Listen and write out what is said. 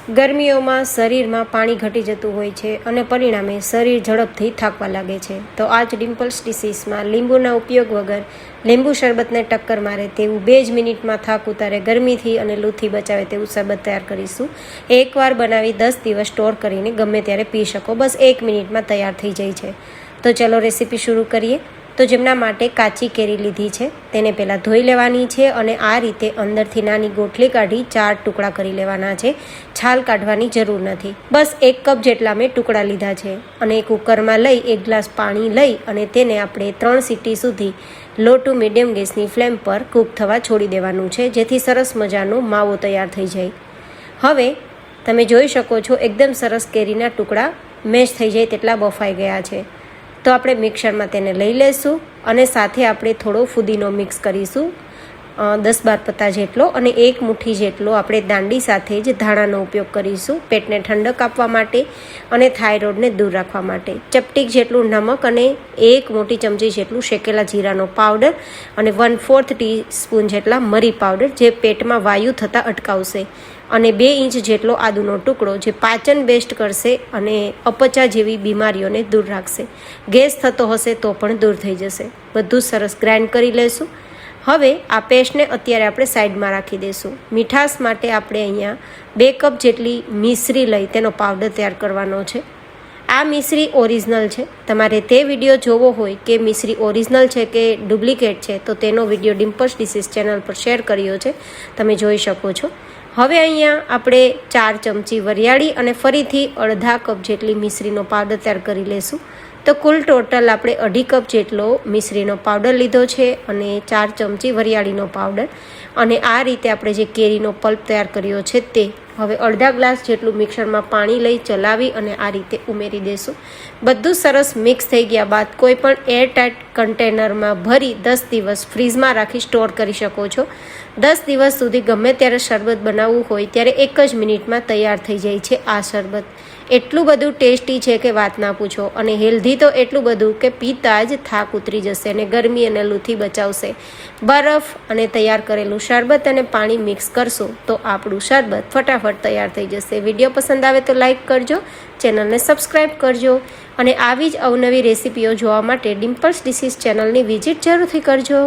ગરમીઓમાં શરીરમાં પાણી ઘટી જતું હોય છે અને પરિણામે શરીર ઝડપથી થાકવા લાગે છે. તો આ જ ડિમ્પલ્સ ડિસીઝમાં લીંબુના ઉપયોગ વગર લીંબુ શરબતને ટક્કર મારે તેવું 2 જ મિનિટમાં થાક ઉતારે, ગરમીથી અને લૂથી બચાવે તેવું શરબત તૈયાર કરીશું. એકવાર બનાવી 10 દિવસ સ્ટોર કરીને ગમે ત્યારે પી શકો. બસ 1 મિનિટમાં તૈયાર થઈ જાય છે. તો ચલો રેસીપી શરૂ કરીએ. તો જેમના માટે કાચી કેરી લીધી છે તેને પહેલાં ધોઈ લેવાની છે અને આ રીતે અંદરથી નાની ગોઠલી કાઢી 4 ટુકડા કરી લેવાના છે. છાલ કાઢવાની જરૂર નથી. બસ 1 કપ જેટલા મેં ટુકડા લીધા છે અને કુકરમાં લઈ 1 ગ્લાસ પાણી લઈ અને તેને આપણે 3 સીટી સુધી લો ટુ મીડિયમ ગેસની ફ્લેમ પર કૂક થવા છોડી દેવાનું છે, જેથી સરસ મજાનો માવો તૈયાર થઈ જાય. હવે તમે જોઈ શકો છો એકદમ સરસ કેરીના ટુકડા મેશ થઈ જાય તેટલા બફાઈ ગયા છે. તો આપણે મિક્સરમાં તેને લઈ લઈશું અને સાથે આપણે થોડો ફુદીનો મિક્સ કરીશું, 10-12 પત્તા જેટલો, અને 1 મુઠ્ઠી જેટલો આપણે દાંડી સાથે જ ધાણાનો ઉપયોગ કરીશું પેટને ઠંડક આપવા માટે અને થાઇરોઇડને દૂર રાખવા માટે. ચપટીક જેટલું નમક અને 1 મોટી ચમચી જેટલું શેકેલા જીરાનો પાવડર અને 1/4 ટીસ્પૂન જેટલા મરી પાવડર, જે પેટમાં વાયુ થતાં અટકાવશે, અને 2 ઇંચ જેટલો આદુનો ટુકડો, જે પાચન બેસ્ટ કરશે અને અપચા જેવી બીમારીઓને દૂર રાખશે. ગેસ થતો હશે તો પણ દૂર થઈ જશે. બધું સરસ ગ્રાઇન્ડ કરી લઈશું. હવે આ પેસ્ટને અત્યારે આપણે સાઈડમાં રાખી દઈશું. મીઠાશ માટે આપણે અહીંયા 2 કપ જેટલી મિશ્રી લઈ તેનો પાવડર તૈયાર કરવાનો છે. આ મિશ્રી ઓરિજિનલ છે. તમારે તે વિડીયો જોવો હોય કે મિશ્રી ઓરિજિનલ છે કે ડુપ્લિકેટ છે તો તેનો વિડીયો ડિમ્પલ્સ ડિસીઝ ચેનલ પર શેર કર્યો છે, તમે જોઈ શકો છો. હવે અહીંયા આપણે 4 ચમચી વરિયાળી અને ફરીથી અડધા કપ જેટલી મિશ્રીનો પાવડર તૈયાર કરી લઈશું. તો કુલ ટોટલ આપણે 2.5 કપ જેટલો મિશ્રીનો પાવડર લીધો છે અને 4 ચમચી વરિયાળીનો પાવડર, અને આ રીતે આપણે જે કેરીનો પલ્પ તૈયાર કર્યો છે તે હવે અડધા ગ્લાસ જેટલું મિક્સરમાં પાણી લઈ ચલાવી અને આ રીતે ઉમેરી દઈશું. બધું સરસ મિક્સ થઈ ગયા બાદ કોઈ પણ એરટાઇટ કન્ટેનરમાં ભરી 10 દિવસ ફ્રીઝમાં રાખી સ્ટોર કરી શકો છો. 10 દિવસ સુધી ગમે ત્યારે શરબત બનાવવું હોય ત્યારે 1 જ મિનિટમાં તૈયાર થઈ જાય છે આ શરબત. એટલું બધું ટેસ્ટી છે કે વાત ના પૂછો, અને હેલ્ધી તો એટલું બધું કે પીતા જ થાક ઉતરી જશે અને ગરમી અને લૂથી બચાવશે. બરફ અને તૈયાર કરેલું શરબત અને પાણી મિક્સ કરશો તો આપણું શરબત ફટાફટ તૈયાર થઈ જશે. વિડીયો પસંદ આવે તો લાઈક કરજો, ચેનલને સબસ્ક્રાઈબ કરજો અને આવી જ અવનવી રેસીપીઓ જોવા માટે ડિમ્પલ્સ ડિસીઝ ચેનલની વિઝિટ જરૂરથી કરજો.